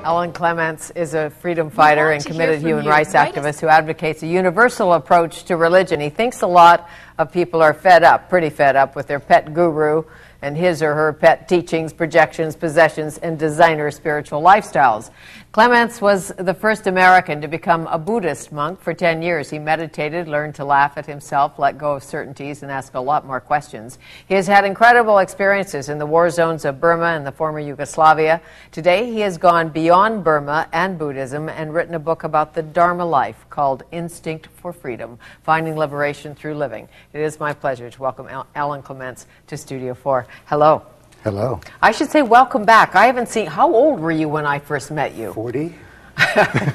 Alan Clements is a freedom fighter and committed human rights activist who advocates a universal approach to religion. He thinks a lot of people are fed up, pretty fed up, with their pet guru and his or her pet teachings, projections, possessions, and designer spiritual lifestyles. Clements was the first American to become a Buddhist monk for 10 years. He meditated, learned to laugh at himself, let go of certainties, and ask a lot more questions. He has had incredible experiences in the war zones of Burma and the former Yugoslavia. Today, he has gone beyond Burma and Buddhism and written a book about the Dharma life called Instinct for Freedom, Finding Liberation Through Living. It is my pleasure to welcome Alan Clements to Studio 4. Hello. Hello. I should say welcome back. I haven't seen... How old were you when I first met you? 40.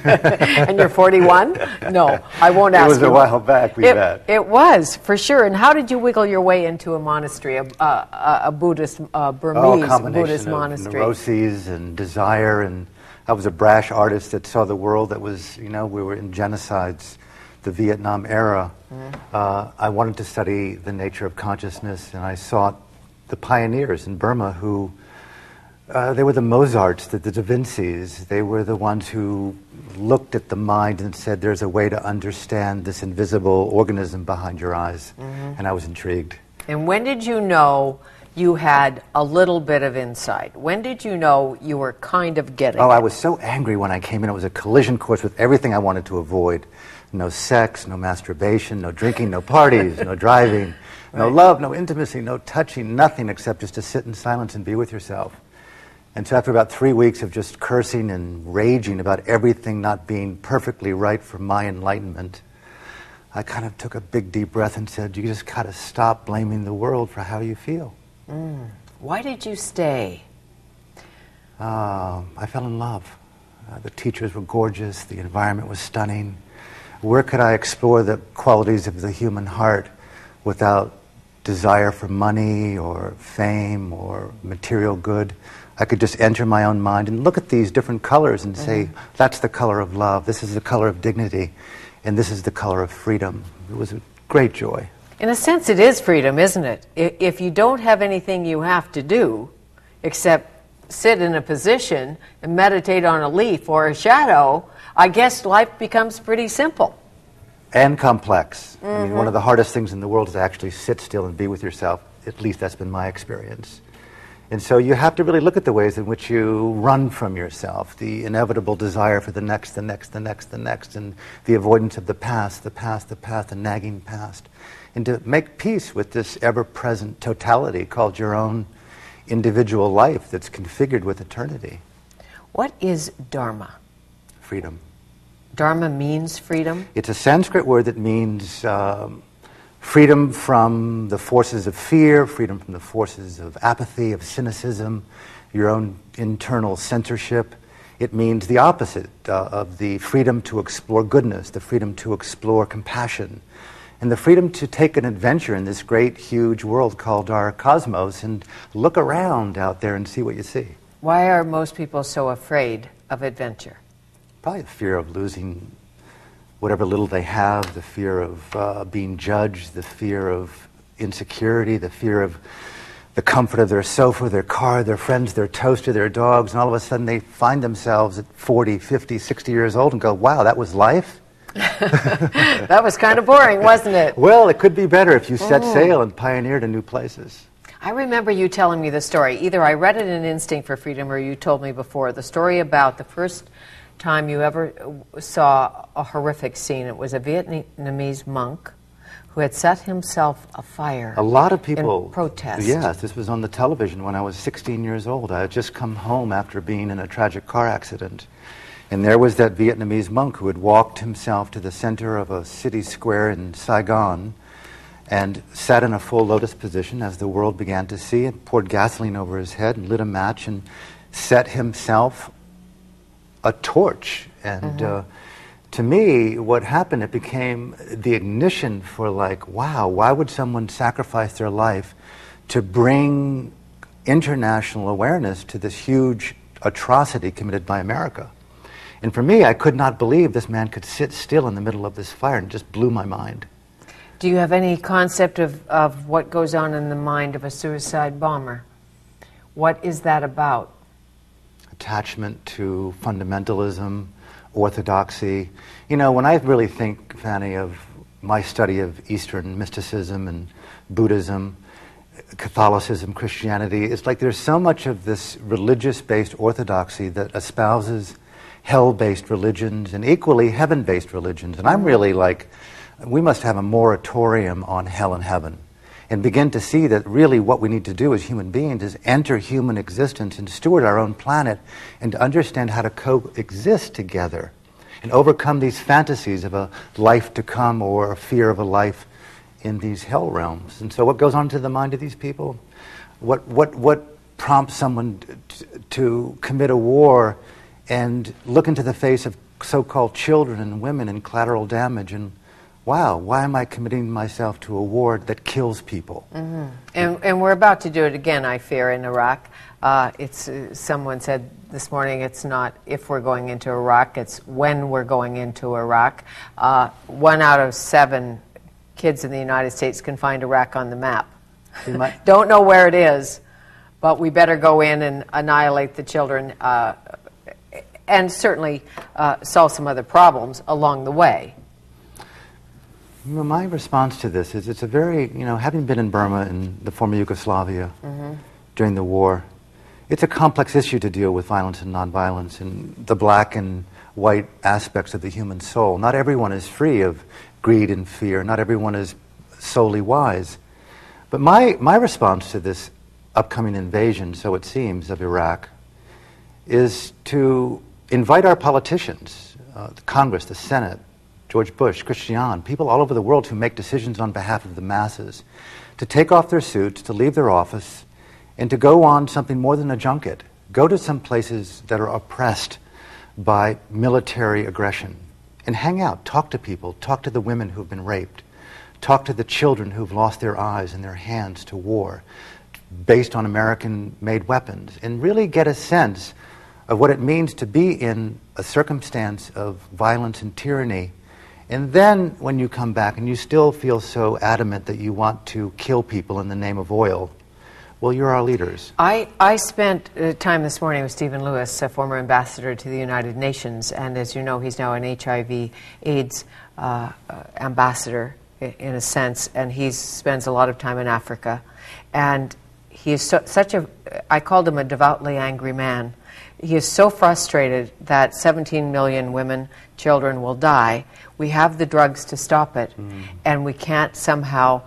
And you're 41? No, I won't ask you. It was a while back we met. It was, for sure. And how did you wiggle your way into a monastery, a Buddhist, Burmese Buddhist monastery? Neuroses and desire, and I was a brash artist that saw the world that was, you know, we were in genocides, the Vietnam era. I wanted to study the nature of consciousness, and I sought the pioneers in Burma who, they were the Mozarts, the Da Vincis. They were the ones who looked at the mind and said, there's a way to understand this invisible organism behind your eyes. And I was intrigued. And when did you know you had a little bit of insight? When did you know you were kind of getting it? I was so angry when I came in. It was a collision course with everything I wanted to avoid. No sex, no masturbation, no drinking, no parties, no driving, no love, no intimacy, no touching, nothing except just to sit in silence and be with yourself. And so after about 3 weeks of just cursing and raging about everything not being perfectly right for my enlightenment, I kind of took a big deep breath and said, you just got to stop blaming the world for how you feel. Why did you stay? I fell in love. The teachers were gorgeous. The environment was stunning. Where could I explore the qualities of the human heart without desire for money or fame or material good? I could just enter my own mind and look at these different colors and say, that's the color of love, this is the color of dignity, and this is the color of freedom. It was a great joy. In a sense, it is freedom, isn't it? If you don't have anything you have to do except sit in a position and meditate on a leaf or a shadow, I guess life becomes pretty simple. And complex. I mean, one of the hardest things in the world is to actually sit still and be with yourself. At least that's been my experience. And so you have to really look at the ways in which you run from yourself, the inevitable desire for the next, the next, the next, the next, and the avoidance of the past, the nagging past. And to make peace with this ever-present totality called your own individual life that's configured with eternity. What is Dharma? Freedom. Dharma means freedom? It's a Sanskrit word that means freedom from the forces of fear, freedom from the forces of apathy, of cynicism, your own internal censorship. It means the opposite of the freedom to explore goodness, the freedom to explore compassion, and the freedom to take an adventure in this great, huge world called our cosmos and look around out there and see what you see. Why are most people so afraid of adventure? Probably the fear of losing whatever little they have, the fear of being judged, the fear of insecurity, the fear of the comfort of their sofa, their car, their friends, their toaster, their dogs, and all of a sudden they find themselves at 40, 50, 60 years old and go, wow, that was life? That was kind of boring, wasn't it? Well, it could be better if you set sail and pioneered in new places. I remember you telling me the story. Either I read it in Instinct for Freedom or you told me before, the story about the first time you ever saw a horrific scene. It was a Vietnamese monk who had set himself afire. A lot of people in protest. Yes, this was on the television when I was 16 years old. I had just come home after being in a tragic car accident. And there was that Vietnamese monk who had walked himself to the center of a city square in Saigon and sat in a full lotus position as the world began to see, and poured gasoline over his head and lit a match and set himself a torch. And to me, what happened, it became the ignition for like, wow, why would someone sacrifice their life to bring international awareness to this huge atrocity committed by America? And for me, I could not believe this man could sit still in the middle of this fire, and it just blew my mind. Do you have any concept of what goes on in the mind of a suicide bomber? What is that about? attachment to fundamentalism, orthodoxy. You know, when I really think, Fanny, of my study of Eastern mysticism and Buddhism, Catholicism, Christianity, it's like there's so much of this religious-based orthodoxy that espouses hell-based religions and equally heaven-based religions. And I'm really like, we must have a moratorium on hell and heaven and begin to see that really what we need to do as human beings is enter human existence and steward our own planet and to understand how to coexist together and overcome these fantasies of a life to come or a fear of a life in these hell realms. And so what goes on to the mind of these people? What prompts someone to commit a war and look into the face of so-called children and women and collateral damage and, wow, why am I committing myself to a war that kills people? Mm-hmm. And we're about to do it again, I fear, in Iraq. Someone said this morning it's not if we're going into Iraq, it's when we're going into Iraq. 1 out of 7 kids in the United States can find Iraq on the map. Don't know where it is, but we better go in and annihilate the children and certainly solve some other problems along the way. Well, my response to this is it's a very, having been in Burma and the former Yugoslavia during the war, it's a complex issue to deal with violence and nonviolence and the black and white aspects of the human soul. Not everyone is free of greed and fear. Not everyone is solely wise. But my response to this upcoming invasion, so it seems, of Iraq is to invite our politicians, the Congress, the Senate, George Bush, Christian, people all over the world who make decisions on behalf of the masses, to take off their suits, to leave their office, and to go on something more than a junket. Go to some places that are oppressed by military aggression and hang out, talk to people, talk to the women who've been raped, talk to the children who've lost their eyes and their hands to war based on American-made weapons, and really get a sense of what it means to be in a circumstance of violence and tyranny. And then when you come back and you still feel so adamant that you want to kill people in the name of oil, well, you're our leaders. I spent time this morning with Stephen Lewis, a former ambassador to the United Nations, and as you know, he's now an HIV/AIDS ambassador in a sense, and he spends a lot of time in Africa. And he is I called him a devoutly angry man. He is so frustrated that 17 million women, children will die. We have the drugs to stop it, and we can't somehow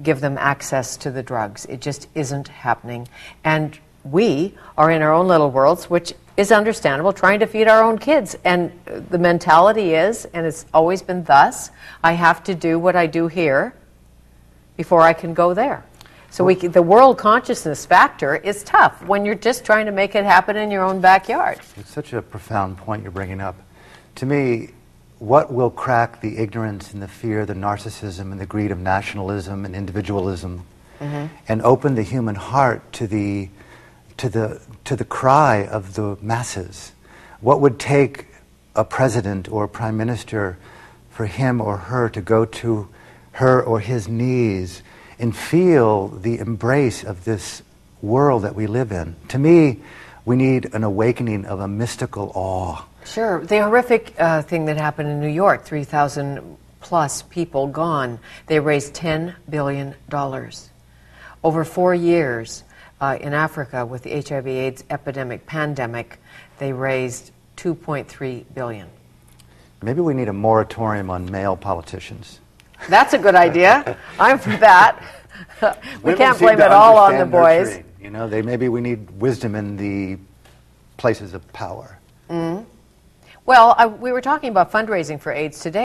give them access to the drugs. It just isn't happening. And we are in our own little worlds, which is understandable, trying to feed our own kids. And the mentality is, and it's always been thus, I have to do what I do here before I can go there. So the world consciousness factor is tough when you're just trying to make it happen in your own backyard. It's such a profound point you're bringing up. To me, what will crack the ignorance and the fear, the narcissism and the greed of nationalism and individualism, and open the human heart to the cry of the masses? What would take a president or a prime minister for him or her to go to her or his knees and feel the embrace of this world that we live in? To me, we need an awakening of a mystical awe. Sure. The horrific thing that happened in New York, 3,000 plus people gone. They raised $10 billion. Over 4 years in Africa with the HIV/AIDS epidemic, pandemic, they raised $2.3 billion. Maybe we need a moratorium on male politicians. That's a good idea. I'm for that. We can't blame it all on the boys. Nurturing. Maybe we need wisdom in the places of power. Well, we were talking about fundraising for AIDS today.